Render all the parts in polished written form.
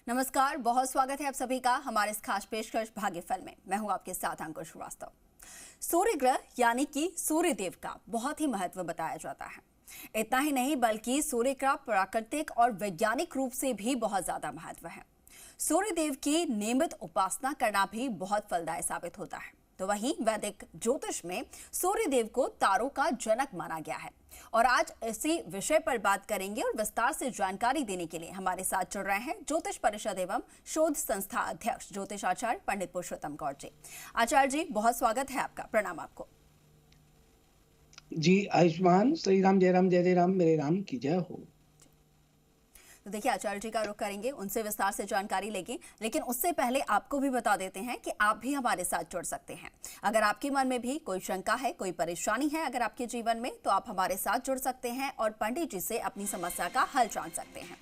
नमस्कार, बहुत स्वागत है आप सभी का हमारे इस खास पेशकश भाग्यफल में। मैं हूं आपके साथ अंकुर श्रीवास्तव। सूर्य ग्रह यानी कि सूर्य देव का बहुत ही महत्व बताया जाता है। इतना ही नहीं बल्कि सूर्य का प्राकृतिक और वैज्ञानिक रूप से भी बहुत ज्यादा महत्व है। सूर्य देव की नियमित उपासना करना भी बहुत फलदायी साबित होता है। तो वहीं वैदिक ज्योतिष में सूर्य देव को तारों का जनक माना गया है और आज इसी विषय पर बात करेंगे और विस्तार से जानकारी देने के लिए हमारे साथ जुड़ रहे हैं ज्योतिष परिषद एवं शोध संस्था अध्यक्ष ज्योतिष आचार्य पंडित पुरुषोत्तम गौर जी। आचार्य जी, बहुत स्वागत है आपका। प्रणाम आपको। जी, आयुष्मान श्री राम जय राम जय जय राम, मेरे राम की जय हो। तो देखिए, आचार्य जी का रुख करेंगे, उनसे विस्तार से जानकारी लेंगे, लेकिन उससे पहले आपको भी बता देते हैं कि आप भी हमारे साथ जुड़ सकते हैं। अगर आपके मन में भी कोई शंका है, कोई परेशानी है अगर आपके जीवन में, तो आप हमारे साथ जुड़ सकते हैं और पंडित जी से अपनी समस्या का हल जान सकते हैं।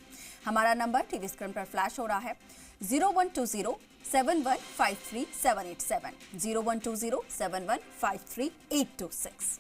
हमारा नंबर टीवी स्क्रीन पर फ्लैश हो रहा है 012071537870 012071533826।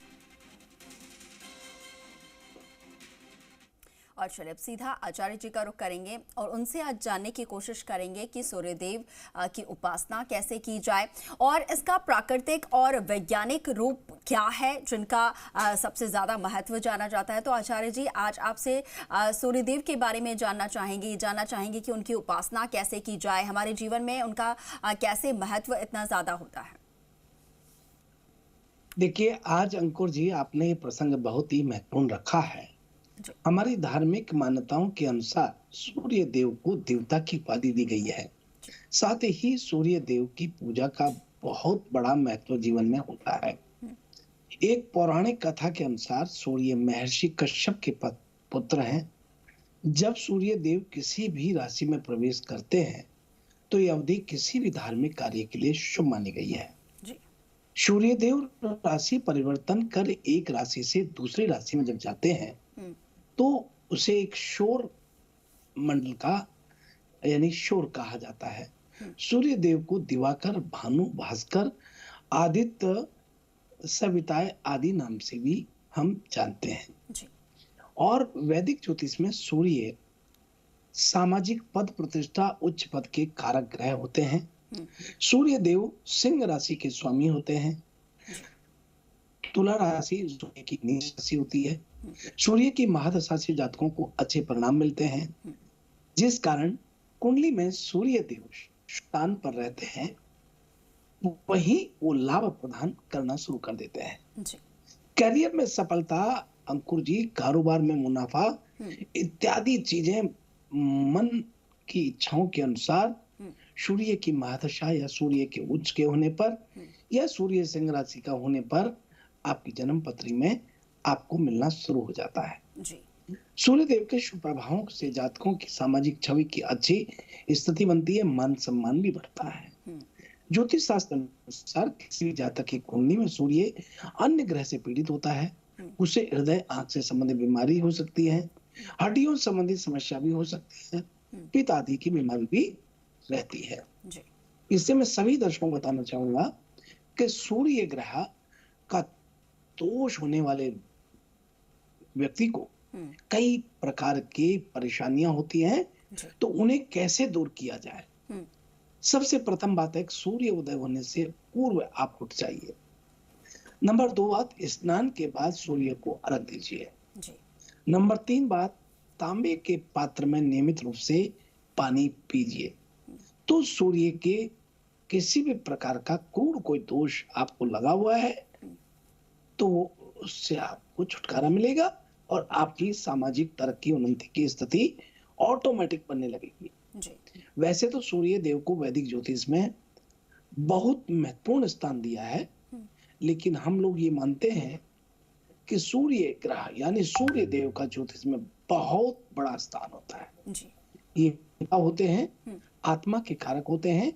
और चलिए अब सीधा आचार्य जी का रुख करेंगे और उनसे आज जानने की कोशिश करेंगे कि सूर्यदेव की उपासना कैसे की जाए और इसका प्राकृतिक और वैज्ञानिक रूप क्या है जिनका सबसे ज्यादा महत्व जाना जाता है। तो आचार्य जी, आज आपसे सूर्यदेव के बारे में जानना चाहेंगे कि उनकी उपासना कैसे की जाए, हमारे जीवन में उनका कैसे महत्व इतना ज्यादा होता है। देखिए, आज अंकुर जी आपने ये प्रसंग बहुत ही महत्वपूर्ण रखा है। हमारी धार्मिक मान्यताओं के अनुसार सूर्य देव को देवता की उपाधि दी गई है। साथ ही सूर्य देव की पूजा का बहुत बड़ा महत्व जीवन में होता है। एक पौराणिक कथा के अनुसार सूर्य महर्षि कश्यप के पुत्र हैं। जब सूर्य देव किसी भी राशि में प्रवेश करते हैं तो यह अवधि किसी भी धार्मिक कार्य के लिए शुभ मानी गई है। सूर्य देव राशि परिवर्तन कर एक राशि से दूसरी राशि में जब जाते हैं तो उसे एक शोर मंडल का यानी शोर कहा जाता है। सूर्य देव को दिवाकर, भानु, भास्कर, आदित्य, सविताए आदि नाम से भी हम जानते हैं जी। और वैदिक ज्योतिष में सूर्य सामाजिक पद प्रतिष्ठा, उच्च पद के कारक ग्रह होते हैं। सूर्य देव सिंह राशि के स्वामी होते हैं। तुला राशि सूर्य की नीच राशि होती है। सूर्य की महादशा से जातकों को अच्छे परिणाम मिलते हैं, जिस कारण कुंडली में सूर्य देव स्थान पर रहते हैं वहीं वो लाभ प्रदान करना शुरू कर देते हैं जी। करियर में सफलता, अंकुर जी, कारोबार में मुनाफा इत्यादि चीजें मन की इच्छाओं के अनुसार सूर्य की महादशा या सूर्य के उच्च के होने पर या सूर्य सिंह राशि का होने पर आपकी जन्म पत्री में आपको मिलना शुरू हो जाता है जी। सूर्य देव के शुभ प्रभावों से जातकों की सामाजिक छवि की अच्छी स्थिति बनती है, मान सम्मान भी बढ़ता है। ज्योतिष शास्त्र अनुसार किसी जातक की कुंडली में सूर्य अन्य ग्रह से पीड़ित होता है, उसे हृदय, आंख से संबंधित बीमारी हो सकती है, हड्डियों संबंधित समस्या भी हो सकती है, पित्त आदि की बीमारी भी रहती है जी। इससे मैं सभी दर्शकों को बताना चाहूंगा कि सूर्य ग्रह का दोष होने वाले व्यक्ति को कई प्रकार की परेशानियां होती हैं, तो उन्हें कैसे दूर किया जाए। सबसे प्रथम बात है, सूर्य उदय होने से पूर्व आप उठ जाइए। नंबर 2 बात, स्नान के बाद सूर्य को अर्घ दीजिए। नंबर 3 बात, तांबे के पात्र में नियमित रूप से पानी पीजिए। तो सूर्य के किसी भी प्रकार का क्रूर कोई दोष आपको लगा हुआ है तो उससे आपको छुटकारा मिलेगा और आपकी सामाजिक तरक्की, उन्नति की स्थिति ऑटोमेटिक बनने लगेगी जी। वैसे तो सूर्य देव को वैदिक ज्योतिष में बहुत महत्वपूर्ण स्थान दिया है, लेकिन हम लोग ये मानते हैं कि सूर्य ग्रह यानी सूर्य देव का ज्योतिष में बहुत बड़ा स्थान होता है जी। ये क्या होते हैं? आत्मा के कारक होते हैं।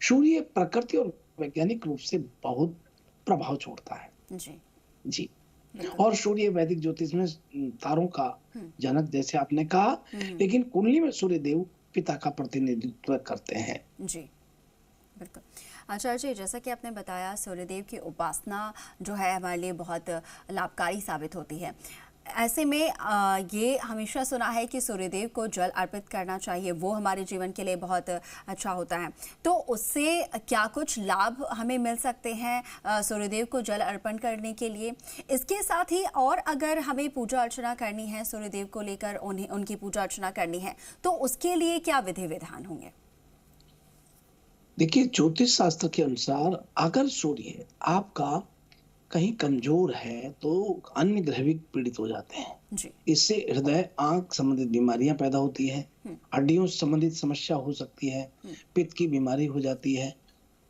सूर्य प्रकृति और वैज्ञानिक रूप से बहुत प्रभाव छोड़ता है जी। और सूर्य वैदिक ज्योतिष में तारों का जनक जैसे आपने कहा, लेकिन कुंडली में सूर्य देव पिता का प्रतिनिधित्व करते हैं जी। बिल्कुल आचार्य जी, जैसा कि आपने बताया सूर्यदेव की उपासना जो है हमारे लिए बहुत लाभकारी साबित होती है। ऐसे में ये हमेशा सुना है कि सूर्यदेव को जल अर्पित करना चाहिए, वो हमारे जीवन के लिए बहुत अच्छा होता है। तो उससे क्या कुछ लाभ हमें मिल सकते हैं सूर्यदेव को जल अर्पण करने के लिए? इसके साथ ही और अगर हमें पूजा अर्चना करनी है, सूर्यदेव को लेकर उनकी पूजा अर्चना करनी है, तो उसके लिए क्या विधि विधान होंगे? देखिए, ज्योतिष शास्त्र के अनुसार अगर सूर्य आपका कहीं कमजोर है तो अन्य ग्रह भी पीड़ित हो जाते हैं जी। इससे हृदय आंख संबंधित बीमारियां पैदा होती है, हड्डियों से संबंधित समस्या हो सकती है, पित्त की बीमारी हो जाती है।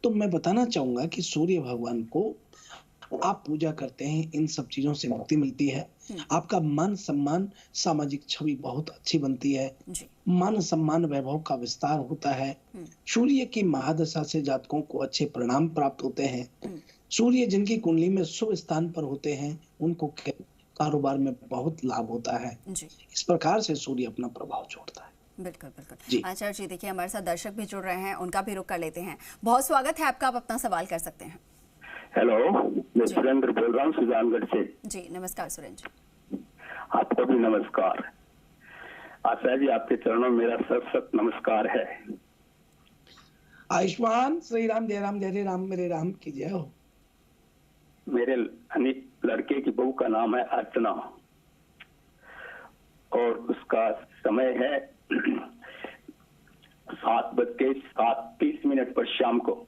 तो मैं बताना चाहूंगा कि सूर्य भगवान को आप पूजा करते हैं, इन सब चीजों से मुक्ति मिलती है। आपका मान सम्मान, सामाजिक छवि बहुत अच्छी बनती है। मान सम्मान वैभव का विस्तार होता है। सूर्य की महादशा से जातकों को अच्छे परिणाम प्राप्त होते हैं। सूर्य जिनकी कुंडली में शुभ स्थान पर होते हैं उनको कारोबार में बहुत लाभ होता है। इस प्रकार से सूर्य अपना प्रभाव छोड़ता है। बिल्कुल बिल्कुल। आचार्य जी, देखिए हमारे साथ दर्शक भी जुड़ रहे हैं, उनका भी रुख कर लेते हैं। बहुत स्वागत है आपका, आप अपना सवाल कर सकते हैं। हेलो, मैं सुरेंद्र बोल रहा हूँ सुजानगढ़ से। जी नमस्कार सुरेंद्र जी। आपको भी नमस्कार। आचार्य जी, आपके चरणों में मेरा सत सत नमस्कार है। आयुष्मान श्री राम, जय राम, जय राम, मेरे राम की जय हो। मेरे लड़के की बहू का नाम है अर्चना और उसका समय है 7:37 पर शाम को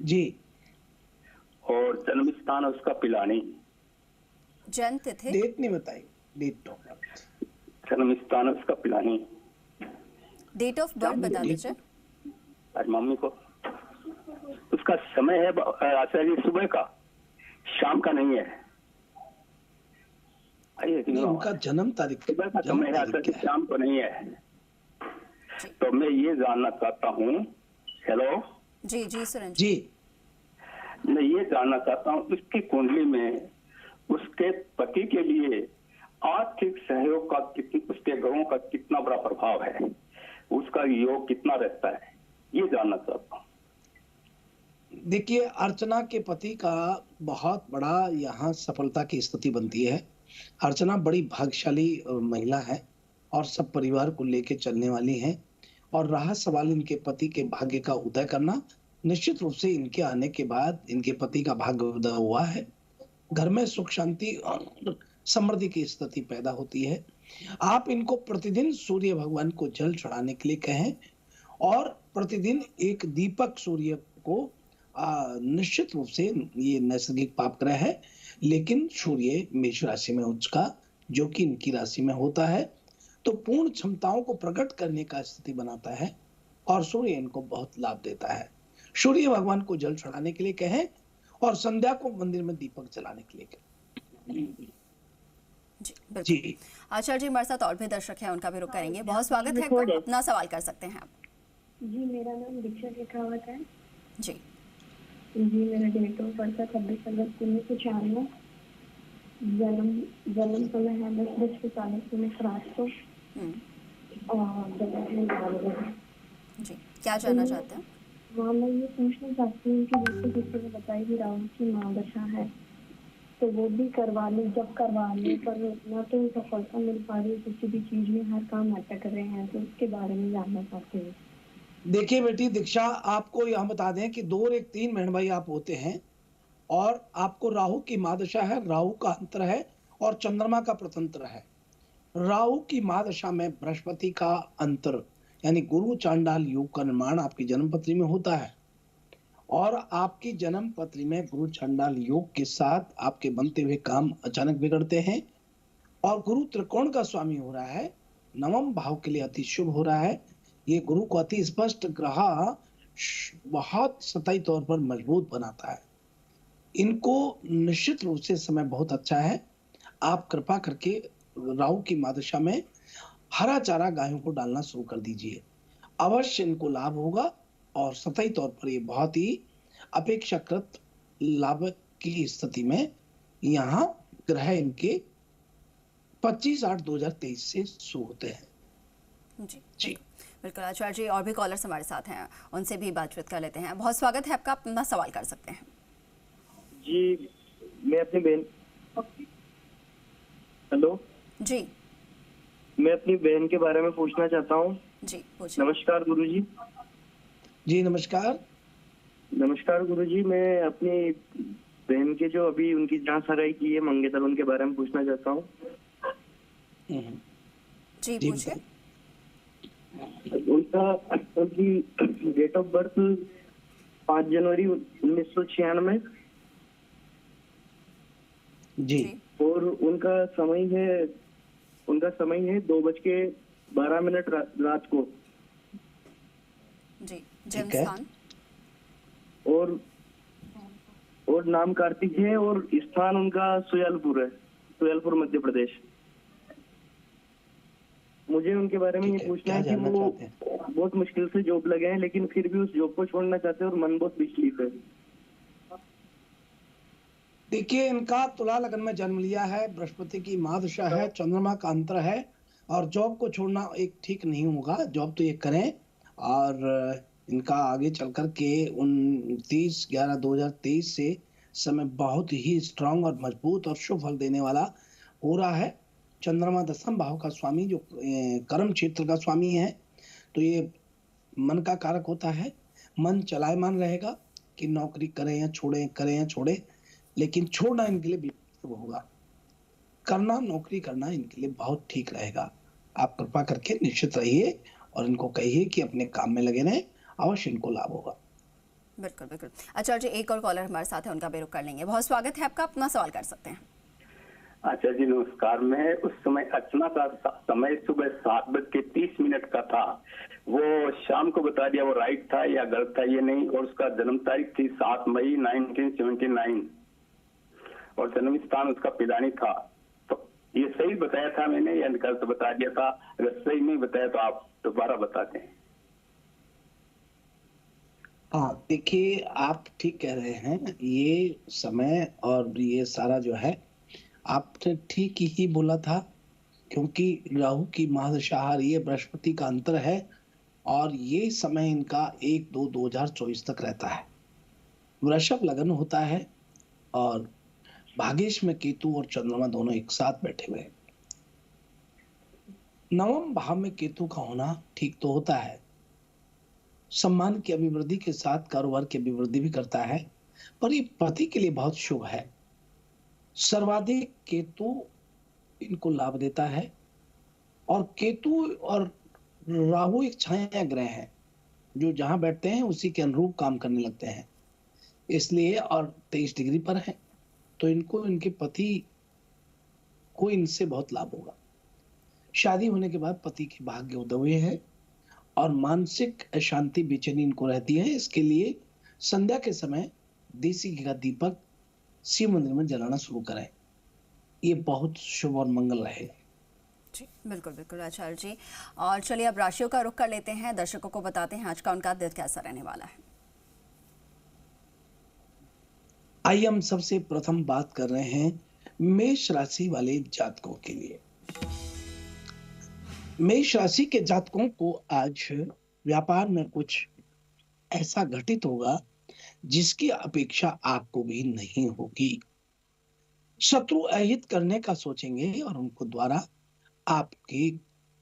जी। और जन्म स्थान है उसका पिलानी। जन्म तिथि डेट नहीं बताई, डेट तो जन्म स्थान है उसका पिलानी। डेट ऑफ बर्थ बता दीजिए। आज मम्मी को उसका समय है आचार्य जी सुबह का, शाम का नहीं है। नहीं, उनका जन्म तारीख सुबह का समय है आचार्य जी, शाम को नहीं है। तो मैं ये जानना चाहता हूँ। हेलो जी जी सुरेंद्र जी, मैं ये जानना चाहता हूँ उसकी कुंडली में उसके पति के लिए आर्थिक सहयोग का उसके ग्रहों का कितना बड़ा प्रभाव है, उसका योग कितना रहता है, ये जानना चाहता हूँ। देखिए, अर्चना के पति का बहुत बड़ा यहाँ सफलता की स्थिति बनती है। अर्चना बड़ी भाग्यशाली महिला है और सब परिवार को लेके चलने वाली है। और रहा सवाल इनके पति के भाग्य का उदय करना, निश्चित रूप से इनके आने के बाद इनके पति का भाग्य उदय हुआ है। घर में सुख शांति और समृद्धि की स्थिति पैदा होती है। आप इनको प्रतिदिन सूर्य भगवान को जल चढ़ाने के लिए कहें और प्रतिदिन एक दीपक सूर्य को निश्चित रूप से, ये नैसर्गिक पाप ग्रह है लेकिन सूर्य मेष राशि में उच्च का जो कि इनकी राशि में होता है तो पूर्ण क्षमताओं को प्रकट करने का स्थिति बनाता है और सूर्य इनको बहुत लाभ देता है। सूर्य भगवान को जल चढ़ाने के लिए कहें और संध्या को मंदिर में दीपक जलाने के लिए कहें। जी आचार्य जी, हमारे साथ और भी दर्शक हैं, उनका भी रुख करेंगे। बहुत स्वागत है, अपना सवाल कर सकते हैं आप। जी, मेरा नाम दीक्षा शेखावत है। जी जी, मेरा डेट ऑफ बर्थ है 26 अगस्त 1996। जन्म समय है 10:40 रात को और जगह है लालगढ़। जी, क्या जानना चाहते हैं? हाँ, मैं ये पूछना चाहती हूँ कि जैसे किसी ने बताई भी राहु की महादशा है तो वो भी करवा ली, जब करवा ली पर ना तो सफलता मिल पा रही, किसी भी चीज में हर काम अटक रहे हैं, तो उसके बारे में जानना चाहते हैं। देखिए बेटी दीक्षा, आपको यहाँ बता दें कि 2 और 1 3 बहन भाई आप होते हैं और आपको राहु की महादशा है, राहु का अंतर है और चंद्रमा का प्रतंत्र है। राहु की महादशा में बृहस्पति का अंतर यानी गुरु चांडाल योग का निर्माण आपकी जन्म पत्री में होता है और आपकी जन्म पत्री में गुरु चांडाल योग के साथ आपके बनते हुए काम अचानक बिगड़ते हैं और गुरु त्रिकोण का स्वामी हो रहा है, नवम भाव के लिए अति शुभ हो रहा है। ये गुरु को अति स्पष्ट ग्रह बहुत सतही तौर पर मजबूत बनाता है। इनको निश्चित रूप से समय बहुत अच्छा है। आप कृपा करके राहु की महादशा में हरा चारा गायों को डालना शुरू कर दीजिए, अवश्य इनको लाभ होगा और सतही तौर पर ये बहुत ही अपेक्षाकृत लाभ की स्थिति में यहाँ ग्रह इनके 25/8/2023 से शुरू होते हैं। जी बिल्कुल आचार्य जी, और भी कॉलर्स हमारे साथ हैं, उनसे भी बातचीत कर लेते हैं। बहुत स्वागत है आपका, अपना सवाल कर सकते हैं। जी, मैं अपनी बहन हेलो जी मैं अपनी बहन के बारे में पूछना चाहता हूँ। जी पूछिए। नमस्कार गुरुजी। जी नमस्कार। नमस्कार गुरुजी, मैं अपनी बहन के जो अभी उनकी जांच सराई की है मंगेतर, उनके बारे में पूछना चाहता हूँ। जी जी पूछिए। उनकी डेट ऑफ बर्थ 5 जनवरी 1996 जी जी और उनका समय है 2:12 रात को। जी जन्म ठीक है। स्थान। और नाम कार्तिक है और स्थान उनका सुयालपुर है, सुयालपुर मध्य प्रदेश। मुझे उनके बारे में ये ठीक है, पूछना क्या है कि जानना वो चाहते हैं? बहुत मुश्किल से जॉब लगे हैं, लेकिन फिर भी उस जॉब को छोड़ना चाहते हैं और मन बहुत विचलित है। देखिए, इनका तुला लगन में जन्म लिया है, बृहस्पति की महादशा है, चंद्रमा का अंतर है, और जॉब को छोड़ना एक ठीक नहीं होगा। जॉब तो ये करें, और इनका आगे चल कर के 29/11/2023 से समय बहुत ही स्ट्रांग और मजबूत और शुभ फल देने वाला हो रहा है। चंद्रमा 10वें भाव का स्वामी, जो कर्म क्षेत्र का स्वामी है, तो ये मन का कारक होता है। मन चलायमान रहेगा कि नौकरी करें या छोड़ें, लेकिन छोड़ना इनके लिए बिल्कुल होगा। करना, नौकरी करना इनके लिए बहुत ठीक रहेगा। आप कृपा करके निश्चित रहिए और इनको कहिए कि अपने काम में लगे रहें, अवश्य इनको लाभ होगा। बिल्कुल बिल्कुल। आचार्य जी, एक और कॉलर हमारे साथ है, उनका भी रुख कर लेंगे। बहुत स्वागत है आपका, अपना सवाल कर सकते हैं। आचार्य जी नमस्कार। मैं उस समय अर्चना का समय सुबह 7:30 का था, वो शाम को बता दिया, वो राइट था या गलत था ये नहीं, और उसका जन्म तारीख थी 7 मई 1979 और जन्म स्थान उसका पिलानी था। तो ये सही बताया था मैंने या गलत बता दिया था? अगर सही नहीं बताया तो आप दोबारा बता दें। हाँ, देखिए, आप ठीक कह रहे हैं। ये समय और ये सारा जो है, आपने ठीक ही बोला था, क्योंकि राहु की महादशा आ रही है, बृहस्पति का अंतर है, और ये समय इनका 1/2/2024 तक रहता है। वृषभ लगन होता है और भाग्येश में केतु और चंद्रमा दोनों एक साथ बैठे हुए हैं। नवम भाव में केतु का होना ठीक तो होता है, सम्मान की अभिवृद्धि के साथ कारोबार की अभिवृद्धि भी करता है, पर ये पति के लिए बहुत शुभ है। सर्वाधिक केतु इनको लाभ देता है, और केतु और राहु एक छाया ग्रह है, जो जहां बैठते हैं उसी के अनुरूप काम करने लगते हैं। इसलिए, और 23 डिग्री पर है, तो इनको इनके पति को इनसे बहुत लाभ होगा। शादी होने के बाद पति के भाग्य उदय हुए हैं और मानसिक अशांति बेचैनी इनको रहती है। इसके लिए संध्या के समय देसी घी का दीपक शिव मंदिर में जलाना शुरू करें, ये बहुत शुभ और मंगल रहेगा। जी बिल्कुल बिल्कुल आचार्य जी। और चलिए अब राशियों का रुख कर लेते हैं, दर्शकों को बताते हैं आज का उनका दिन कैसा रहने वाला है। आइए हम सबसे प्रथम बात कर रहे हैं मेष राशि वाले जातकों के लिए। मेष राशि के जातकों को आज व्यापार में कुछ ऐसा घटित होगा जिसकी अपेक्षा आपको भी नहीं होगी। शत्रु अहित करने का सोचेंगे और उनको द्वारा आपके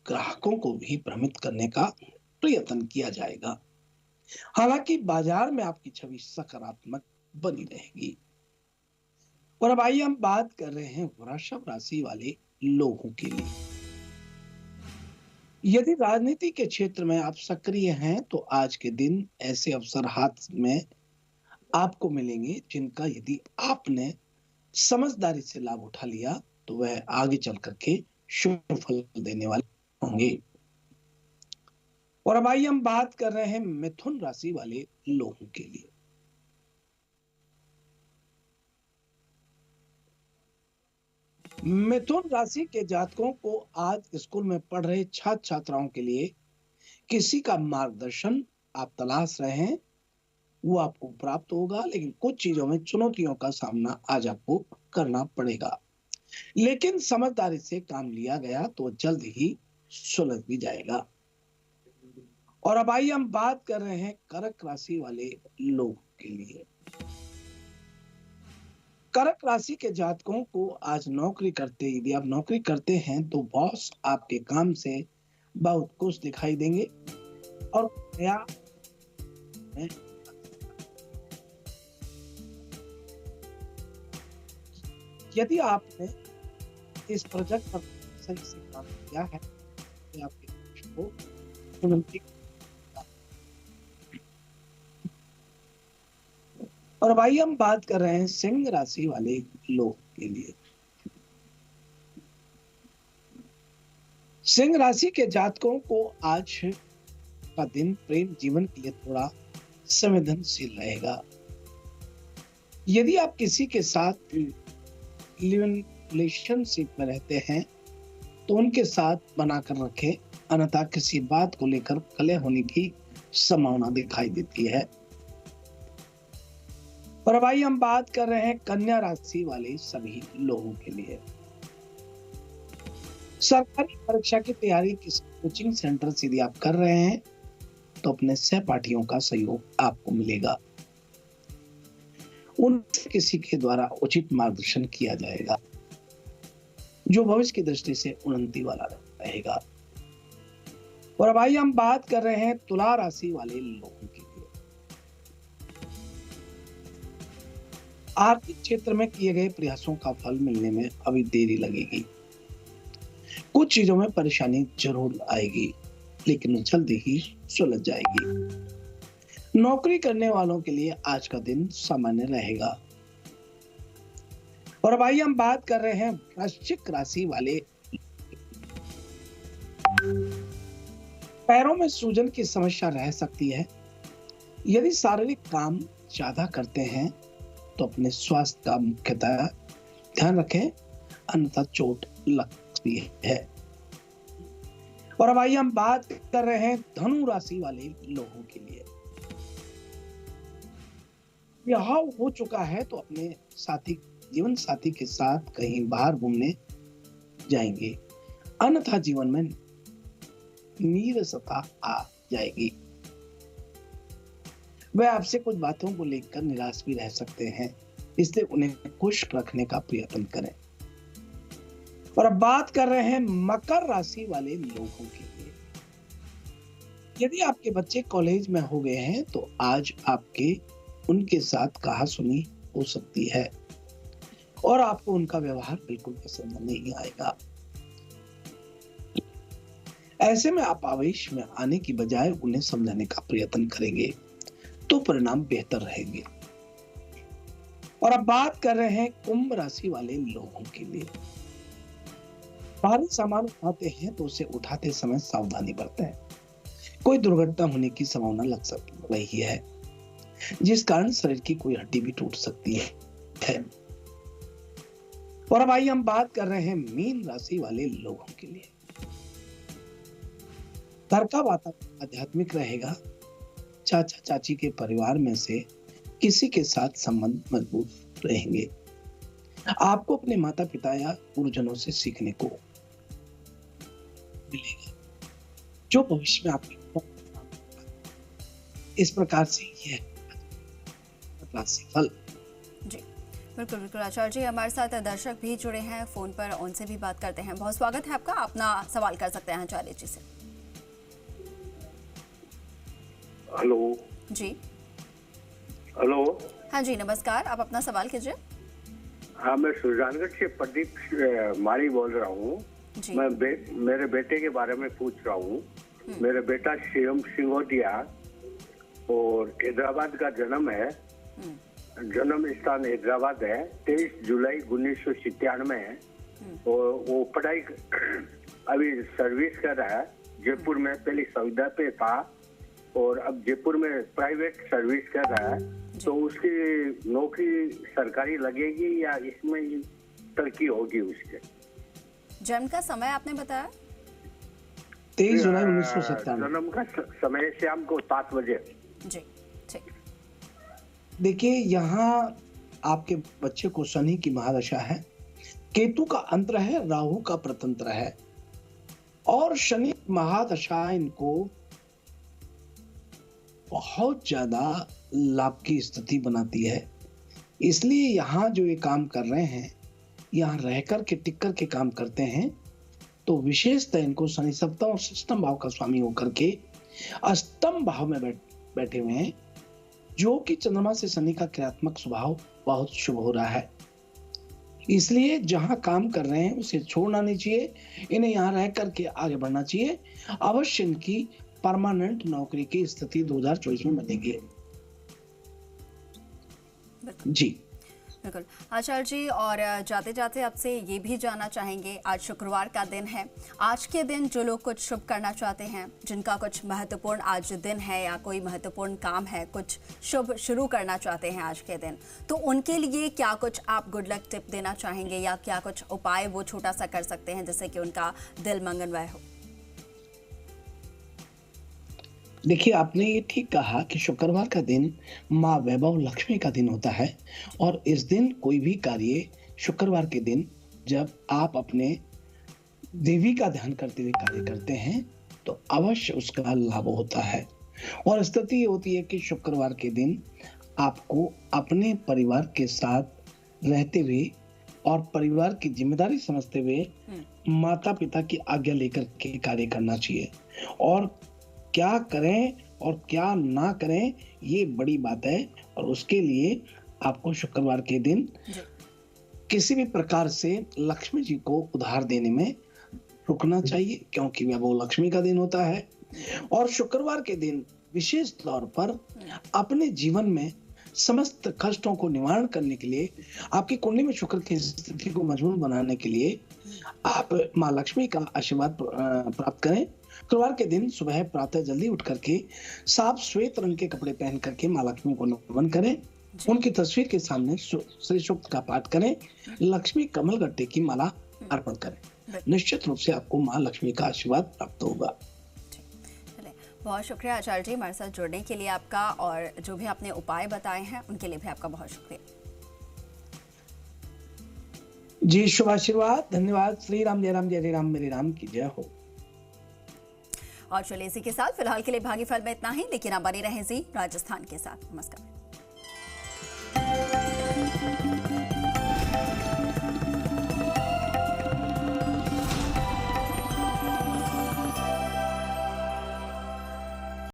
ग्राहकों को भी भ्रमित करने का प्रयत्न किया जाएगा। हालांकि बाजार में आपकी छवि सकारात्मक बनी रहेगी। और अब आइए हम बात कर रहे हैं वृषभ राशि वाले लोगों के लिए। यदि राजनीति के क्षेत्र में आप सक्रिय हैं तो आज के दिन ऐसे अवसर हाथ में आपको मिलेंगे जिनका यदि आपने समझदारी से लाभ उठा लिया तो वह आगे चल करके शुभ फल देने वाले होंगे। और अब आइए हम बात कर रहे हैं मिथुन राशि वाले लोगों के लिए। मिथुन राशि के जातकों को आज स्कूल में पढ़ रहे छात्र छात्राओं के लिए किसी का मार्गदर्शन आप तलाश रहे हैं, वो आपको प्राप्त होगा, लेकिन कुछ चीजों में चुनौतियों का सामना आज आपको करना पड़ेगा। लेकिन समझदारी से काम लिया गया तो जल्द ही सुलझ भी जाएगा। और अब आइए हम बात कर रहे हैं कर्क राशि वाले लोगों के लिए। कर्क राशि के जातकों को आज यदि आप नौकरी करते हैं तो बॉस आपके काम से बहुत खुश दिखाई देंगे और नया यदि आपने इस प्रोजेक्ट पर सही से काम किया है तो आपके लक्ष्य को उन्नति। और भाई हम बात कर रहे हैं सिंह राशि वाले लोग के लिए। सिंह राशि के जातकों को आज का दिन प्रेम जीवन के लिए थोड़ा संवेदनशील रहेगा। यदि आप किसी के साथ रिलेशनशिप में रहते हैं तो उनके साथ बनाकर रखें, अन्यथा किसी बात को लेकर कलह होने की संभावना दिखाई देती है। और भाई हम बात कर रहे हैं कन्या राशि वाले सभी लोगों के लिए। सरकारी परीक्षा की तैयारी किसी कोचिंग सेंटर से यदि आप कर रहे हैं तो अपने सहपाठियों का सहयोग आपको मिलेगा। उनसे किसी के द्वारा उचित मार्गदर्शन किया जाएगा जो भविष्य की दृष्टि से उन्नति वाला रहेगा। और भाई हम बात कर रहे हैं तुला राशि वाले लोगों के लिए। आर्थिक क्षेत्र में किए गए प्रयासों का फल मिलने में अभी देरी लगेगी। कुछ चीजों में परेशानी जरूर आएगी लेकिन जल्दी ही सुलझ जाएगी। नौकरी करने वालों के लिए आज का दिन सामान्य रहेगा। और भाई हम बात कर रहे हैं वृश्चिक राशि वाले। पैरों में सूजन की समस्या रह सकती है। यदि शारीरिक काम ज्यादा करते हैं तो अपने स्वास्थ्य का मुख्यतः ध्यान रखें, अन्यथा चोट लग सकती है। और भाई हम बात कर रहे हैं धनु राशि वाले लोगों के लिए। विवाह हो चुका है तो अपने जीवन साथी के साथ कहीं बाहर घूमने जाएंगे, अन्यथा जीवन में नीरसता आ जाएगी। वह आपसे कुछ बातों को लेकर निराश भी रह सकते हैं, इसलिए उन्हें खुश रखने का प्रयत्न करें। और अब बात कर रहे हैं मकर राशि वाले लोगों के लिए। यदि आपके बच्चे कॉलेज में हो गए हैं तो आज आपके उनके साथ कहासुनी हो सकती है और आपको उनका व्यवहार बिल्कुल पसंद नहीं आएगा। ऐसे में आप आवेश में आने की बजाय उन्हें समझाने का प्रयत्न करेंगे तो परिणाम बेहतर रहेंगे। और अब बात कर रहे हैं कुंभ राशि वाले लोगों के लिए। भारी सामान उठाते हैं तो उसे उठाते समय सावधानी बरतें। कोई दुर्घटना होने की संभावना लग सकती रही है, जिस कारण शरीर की कोई हड्डी भी टूट सकती है। और अब आइए हम बात कर रहे हैं मीन राशि वाले लोगों के लिए। घर का वातावरण आध्यात्मिक रहेगा। चाचा चाची के परिवार में से किसी के साथ संबंध मजबूत रहेंगे। आपको अपने माता पिता या गुरुजनों से सीखने को मिलेगा जो भविष्य में आपके इस प्रकार से यह राशिफल। जी बिल्कुल बिल्कुल आचार्य जी, हमारे साथ दर्शक भी जुड़े हैं फोन पर, उनसे भी बात करते हैं। बहुत स्वागत है आपका, अपना सवाल कर सकते हैं आचार्य जी से। हेलो जी हेलो। हाँ जी नमस्कार, आप अपना सवाल कीजिए। हाँ, मैं सुजानगढ़ से प्रदीप माली बोल रहा हूँ। मैं मेरे बेटे के बारे में पूछ रहा हूँ। मेरा बेटा शिवम सिंघोटिया और हैदराबाद का जन्म है। जन्म स्थान हैदराबाद है। 23 जुलाई 1997 है। और वो पढ़ाई अभी सर्विस कर रहा है जयपुर में। पहले संविदा पे था और अब जयपुर में प्राइवेट सर्विस कर रहा है। तो उसकी नौकरी सरकारी लगेगी या इसमें तरक्की होगी उसके? जन्म का समय आपने बताया? 23 जुलाई 1997। जन्म का समय शाम को 7 बजे। जी ठीक। देखिए, यहाँ आपके बच्चे को शनि की महादशा है, केतु का अंतर है, राहु का प्रतंत्र है और शनि महादशा इनको बहुत ज्यादा लाभ की स्थिति बनाती है। इसलिए यहाँ जो ये काम कर रहे हैं, यहाँ रहकर के टिक कर के काम करते हैं, तो विशेषतः इनको शनि सप्तम और षष्ठम भाव का स्वामी होकर के अष्टम भाव में बैठे हुए हैं, जो कि चंद्रमा से शनि का क्रियात्मक स्वभाव बहुत शुभ हो रहा है। इसलिए जहां काम कर रहे हैं उसे छोड़ना नहीं चाहिए, इन्हें यहाँ रह करके आगे बढ़ना चाहिए। अवश्य इनकी परमानेंट नौकरी की स्थिति 2024 में बनेगी। जी बिल्कुल आचार्य जी, और जाते जाते आपसे ये भी जानना चाहेंगे, आज शुक्रवार का दिन है, आज के दिन जो लोग कुछ शुभ करना चाहते हैं, जिनका कुछ महत्वपूर्ण आज दिन है या कोई महत्वपूर्ण काम है, कुछ शुभ शुरू करना चाहते हैं आज के दिन, तो उनके लिए क्या कुछ आप गुड लक टिप देना चाहेंगे या क्या कुछ उपाय वो छोटा सा कर सकते हैं जिससे कि उनका दिल मंगलमय हो? देखिए, आपने ये ठीक कहा कि शुक्रवार का दिन माँ वैभव लक्ष्मी का दिन होता है, और इस दिन कोई भी कार्य शुक्रवार के दिन जब आप अपने देवी का ध्यान करते हुए कार्य करते हैं तो अवश्य उसका लाभ होता है। और स्थिति ये होती है कि शुक्रवार के दिन आपको अपने परिवार के साथ रहते हुए और परिवार की जिम्मेदारी समझते हुए माता पिता की आज्ञा लेकर के कार्य करना चाहिए। और क्या करें और क्या ना करें ये बड़ी बात है, और उसके लिए आपको शुक्रवार के दिन किसी भी प्रकार से लक्ष्मी जी को उधार देने में रुकना चाहिए, क्योंकि वह वो लक्ष्मी का दिन होता है। और शुक्रवार के दिन विशेष तौर पर अपने जीवन में समस्त कष्टों को निवारण करने के लिए, आपकी कुंडली में शुक्र की स्थिति को मजबूत बनाने के लिए आप माँ लक्ष्मी का आशीर्वाद प्राप्त करें। शुक्रवार के दिन सुबह प्रातः जल्दी उठ करके साफ श्वेत रंग के कपड़े पहन करके माँ लक्ष्मी को नमन करें, उनकी तस्वीर के सामने श्री सूक्त का पाठ करें, लक्ष्मी कमल गट्टे की माला अर्पण करें। निश्चित रूप से आपको माँ लक्ष्मी का आशीर्वाद प्राप्त होगा। बहुत शुक्रिया आचार्य जी हमारे साथ जुड़ने के लिए आपका, और जो भी आपने उपाय बताए हैं उनके लिए भी आपका बहुत शुक्रिया। जी शुभ आशीर्वाद, धन्यवाद। श्री राम जय राम, जय राम, मेरे राम की जय हो। और चलिए इसी के साथ फिलहाल के लिए भाग्यफल में इतना ही, लेकिन आप बने रहें जी राजस्थान के साथ। नमस्कार।